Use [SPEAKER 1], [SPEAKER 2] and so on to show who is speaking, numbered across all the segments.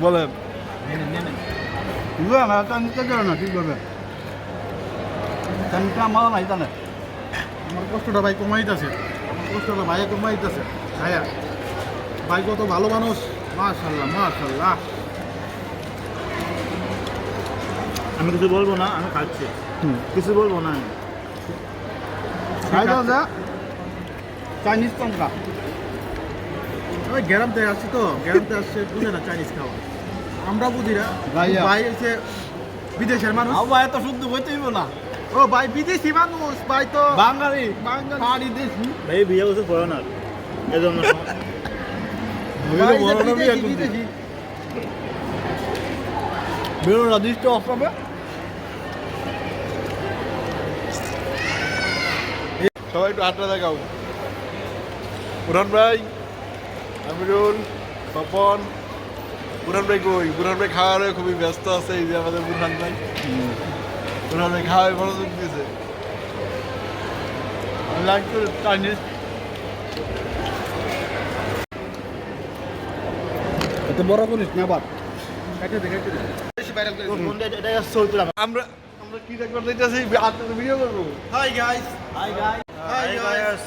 [SPEAKER 1] বলেন
[SPEAKER 2] বুঝলাম না টানতে গেল না ঠিক হবে টানটা আমার নাই জানে আমার কষ্টটা ভাই কমাইতেছে আমার কষ্টটা ভাইয়া কমাইতেছে ভাইয়া ভাই কত ভালো মানুষ মাশাল্লাহ মাশাল্লাহ
[SPEAKER 3] আমি কিছু বলবো না, আমি খাচ্ছি, কিছু বলবো না আমি।
[SPEAKER 2] খাই দাও যা চাইনিজ টঙ্কা ওই গ্যারামতে আসছি তো গ্যারামতে আসছে বুঝে না চাইনিজ খাওয়া আমরা বুঝি না ভাই হচ্ছে বিদেশের মানুষ
[SPEAKER 1] ভাই তো শুদ্ধ হইতেই না
[SPEAKER 2] ও ভাই বিদেশি মানুষ ভাই তো
[SPEAKER 1] বাঙালি
[SPEAKER 2] বাঙালি দেশি
[SPEAKER 3] ভাই বিয়ে করছে ফরেনার, এজন্য
[SPEAKER 2] ভাই যে বিদেশি, বিদেশি।
[SPEAKER 1] বেরোনা দৃষ্টি অসমে সবাই একটু হাতটা দেখাও বুরহান ভাই আমিরুল তপন বুরহান ভাই কই বুরহান ভাই খাওয়ারে খুবই ব্যস্ত আছে এই যে আমাদের বুরহান ভাই খাওয়াই মনোযোগ দিয়েছে লাগতো চাইনিজ
[SPEAKER 2] এত বড় করিস না আবার কাটে দে
[SPEAKER 3] এটা চলতে
[SPEAKER 1] আমরা আমরা কি দেখবার চাইতেছি আপনাদের ভিডিও করবো
[SPEAKER 2] হাই গাইস
[SPEAKER 3] হাই গাই
[SPEAKER 2] হাই গাইস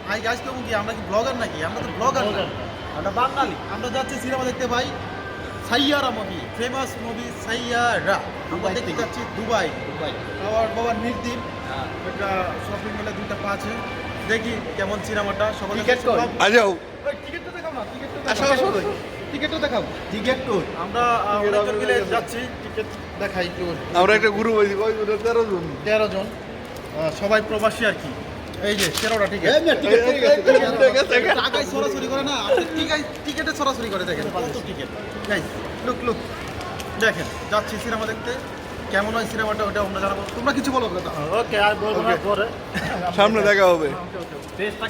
[SPEAKER 2] হাই গাইস তো কি আমরা কি ব্লগার নাকি আমরা তো ব্লগার না
[SPEAKER 3] আমরা বাঙালি।
[SPEAKER 2] আমরা যাচ্ছি সিনেমা দেখতে ভাই Saiyaara movie famous movie Saiyaara আমরা দেখতে যাচ্ছি দুবাই
[SPEAKER 3] দুবাই।
[SPEAKER 2] আমার বাবার নির্দীপ একটা শপিং মলে দুইটা পা আছে দেখি কেমন সিনেমাটা সবাই
[SPEAKER 3] টিকিট কই?
[SPEAKER 1] আজাও
[SPEAKER 2] টিকিটটা দেখাও না
[SPEAKER 1] আসো আসো
[SPEAKER 2] টিকিটটা দেখাও টিকিট তো আমরা অনেকজন মিলে যাচ্ছি টিকিট দেখাই একটু
[SPEAKER 1] আমরা একটা গ্রুপ হয়েছি কয় 13 জন
[SPEAKER 2] 13 জন সবাই প্রবাসী আর কি এই যে 13টা টিকিট টাকায় সরাসরি করে না আপনি টিকিটে সরাসরি করে দেখেন কত টিকিট গাইস লুক লুক দেখেন যাচ্ছি সিনেমা দেখতে কেমন হয় সিনেমাটা ওটা আমরা জানাবো তোমরা কিছু বলো কথা
[SPEAKER 3] ওকে আর বলবো না, পরে
[SPEAKER 1] সামনে দেখা হবে
[SPEAKER 2] টেস্টটা